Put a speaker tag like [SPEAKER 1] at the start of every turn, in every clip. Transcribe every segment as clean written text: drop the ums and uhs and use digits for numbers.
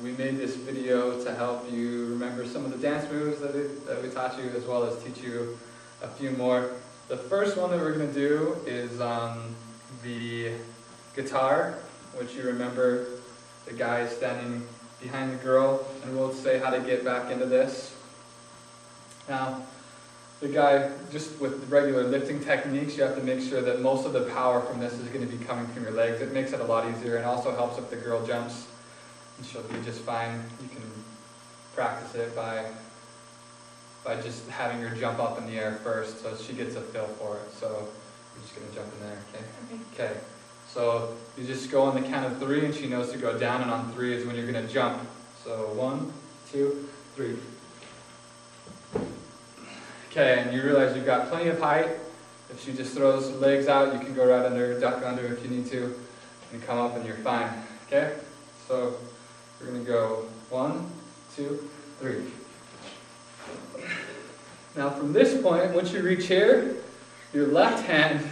[SPEAKER 1] We made this video to help you remember some of the dance moves that we taught you, as well as teach you a few more. The first one that we're going to do is on the guitar, which you remember the guy standing behind the girl, and we'll say how to get back into this. Now, the guy, just with regular lifting techniques, you have to make sure that most of the power from this is going to be coming from your legs. It makes it a lot easier, and also helps if the girl jumps, and she'll be just fine. You can practice it by just having her jump up in the air first, so she gets a feel for it. So you're just going to jump in there, okay? Okay. So you just go on the count of 3, and she knows to go down, and on 3 is when you're going to jump. So 1, 2, 3. Okay, and you realize you've got plenty of height. If she just throws legs out, you can go right under, duck under if you need to, and come up and you're fine. Okay? So we're going to go 1, 2, 3. Now from this point, once you reach here, your left hand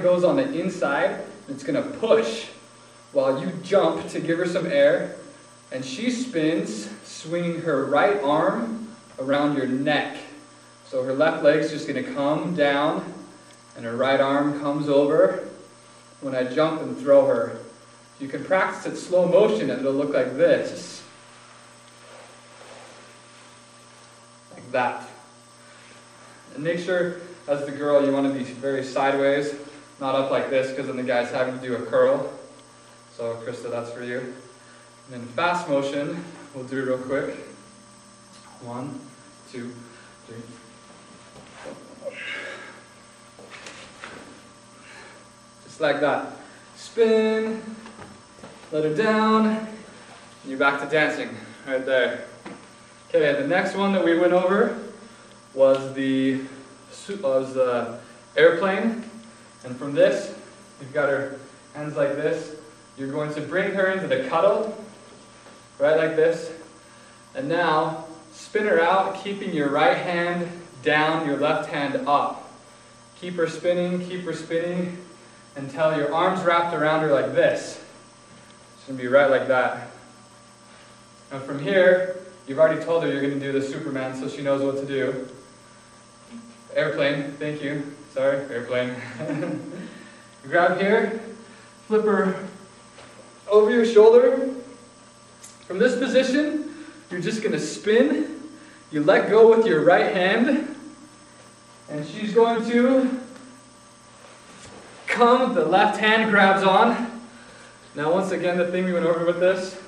[SPEAKER 1] goes on the inside, and it's going to push while you jump to give her some air, and she spins, swinging her right arm around your neck. So her left leg's just going to come down, and her right arm comes over when I jump and throw her. You can practice it slow motion, and it'll look like this. Like that. And make sure, as the girl, you want to be very sideways, not up like this, because then the guy's having to do a curl. So Krista, that's for you. And then fast motion, we'll do it real quick. 1, 2, 3. Just like that. Spin, let her down, and you're back to dancing, right there. Okay, the next one that we went over was the airplane. And from this, you've got her hands like this. You're going to bring her into the cuddle, right like this. And now, spin her out, keeping your right hand down, your left hand up. Keep her spinning until your arm's wrapped around her like this. It's going to be right like that. Now from here, you've already told her you're going to do the Superman, so she knows what to do. Airplane, thank you. Sorry, airplane. You grab here, flip her over your shoulder. From this position, you're just going to spin. You let go with your right hand, and she's going to come. The left hand grabs on. Now once again, the thing we went over with this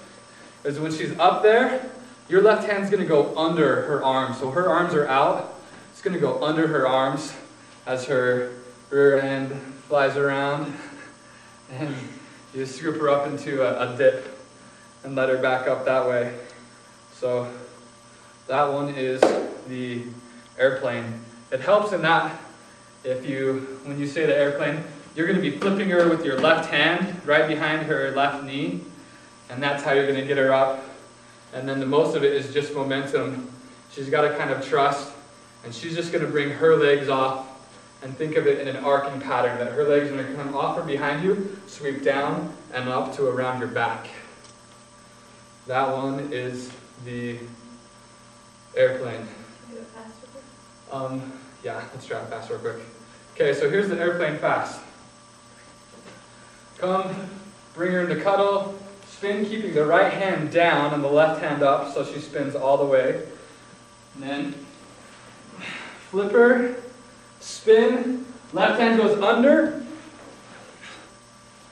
[SPEAKER 1] is when she's up there, your left hand's going to go under her arms. So her arms are out. It's going to go under her arms as her rear end flies around. And you just scoop her up into a dip and let her back up that way. So that one is the airplane. It helps in that when you say the airplane, you're going to be flipping her with your left hand right behind her left knee, and that's how you're going to get her up. And then the most of it is just momentum. She's got to kind of trust, and she's just going to bring her legs off, and think of it in an arcing pattern, that her legs are going to come off or behind you, sweep down and up to around your back. That one is the airplane.
[SPEAKER 2] Do it faster?
[SPEAKER 1] Yeah, let's try it fast real quick. Okay, so here's the airplane fast. Come, bring her into cuddle, spin, keeping the right hand down and the left hand up, so she spins all the way. And then flip her, spin, left hand goes under,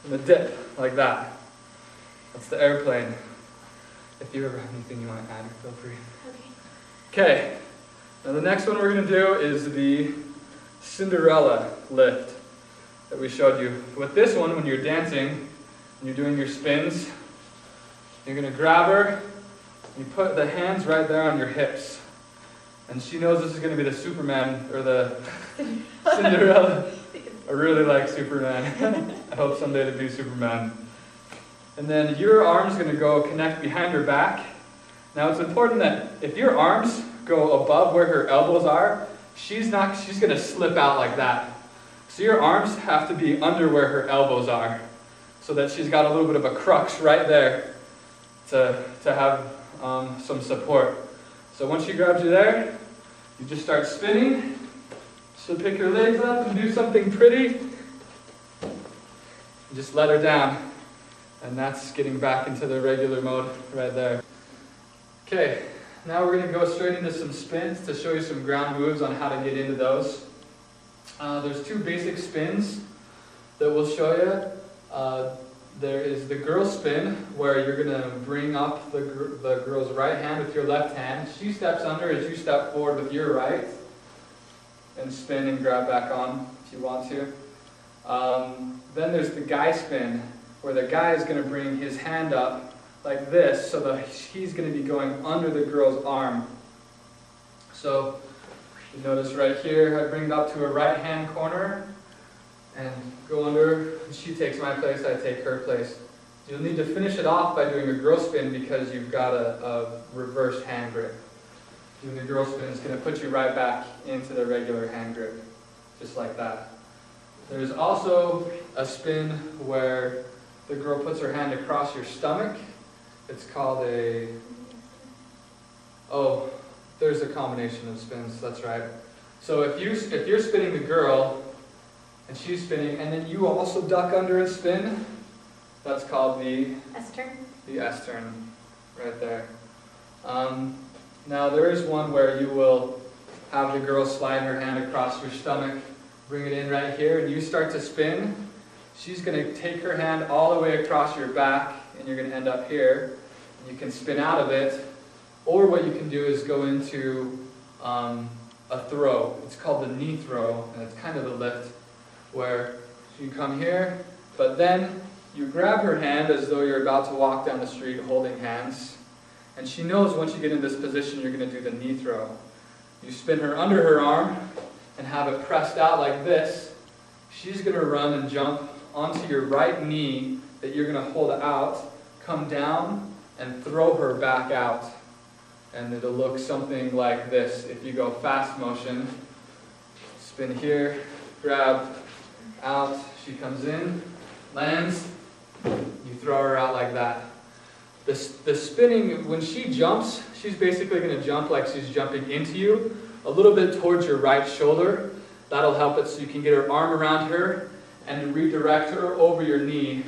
[SPEAKER 1] and the dip, like that. That's the airplane. If you ever have anything you want to add, feel free. Okay, now the next one we're going to do is the Cinderella lift that we showed you. With this one, when you're dancing and you're doing your spins, you're going to grab her, you put the hands right there on your hips. And she knows this is going to be the Superman, or the Cinderella. I really like Superman. I hope someday to be Superman. And then your arm's going to go connect behind her back. Now it's important that if your arms go above where her elbows are, she's going to slip out like that. So your arms have to be under where her elbows are, so that she's got a little bit of a crux right there to have some support. So once she grabs you there, you just start spinning. So pick your legs up and do something pretty. Just let her down. And that's getting back into the regular mode right there. Okay, now we're going to go straight into some spins to show you some ground moves on how to get into those. There's two basic spins that we'll show you. There is the girl spin, where you're going to bring up the girl's right hand with your left hand. She steps under as you step forward with your right, and spin and grab back on if you want to. Then there's the guy spin, where the guy is going to bring his hand up like this, so that he's going to be going under the girl's arm. So you notice right here, I bring it up to a right hand corner and go under. She takes my place, I take her place. You'll need to finish it off by doing a girl spin because you've got a reverse hand grip. Doing the girl spin is going to put you right back into the regular hand grip, just like that. There's also a spin where the girl puts her hand across your stomach. It's called there's a combination of spins, that's right. So if you're spinning the girl, and she's spinning, and then you also duck under and spin, that's called the
[SPEAKER 2] S-turn.
[SPEAKER 1] The S-turn, right there. Now there is one where you will have the girl slide her hand across your stomach, bring it in right here, and you start to spin. She's going to take her hand all the way across your back, and you're going to end up here. You can spin out of it, or what you can do is go into a throw. It's called the knee throw, and it's kind of a lift, where you come here, but then you grab her hand as though you're about to walk down the street holding hands, and she knows once you get in this position you're going to do the knee throw. You spin her under her arm and have it pressed out like this. She's going to run and jump onto your right knee that you're going to hold out, come down, and throw her back out. And it'll look something like this. If you go fast motion, spin here, grab, out, she comes in, lands, you throw her out like that. The spinning, when she jumps, she's basically going to jump like she's jumping into you, a little bit towards your right shoulder. That'll help it so you can get her arm around her and redirect her over your knee.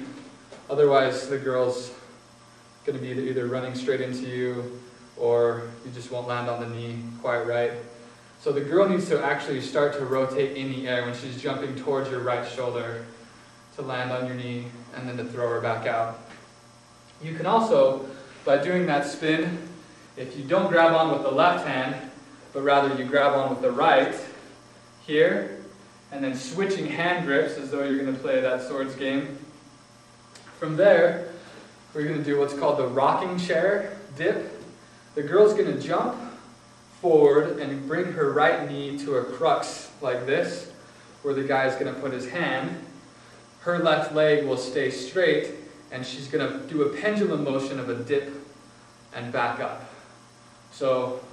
[SPEAKER 1] Otherwise, the girl's going to be either running straight into you or you just won't land on the knee quite right. So the girl needs to actually start to rotate in the air when she's jumping towards your right shoulder to land on your knee and then to throw her back out. You can also, by doing that spin, if you don't grab on with the left hand, but rather you grab on with the right, here, and then switching hand grips as though you're going to play that swords game. From there, we're going to do what's called the rocking chair dip. The girl's going to jump forward and bring her right knee to a crux like this, where the guy's going to put his hand. Her left leg will stay straight, and she's going to do a pendulum motion of a dip and back up. So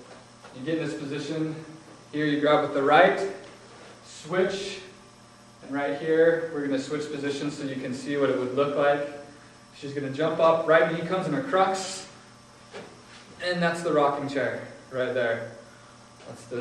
[SPEAKER 1] you get in this position. Here you grab with the right, switch, and right here we're going to switch positions so you can see what it would look like. She's going to jump up, right knee comes in a crux, and that's the rocking chair right there. That's the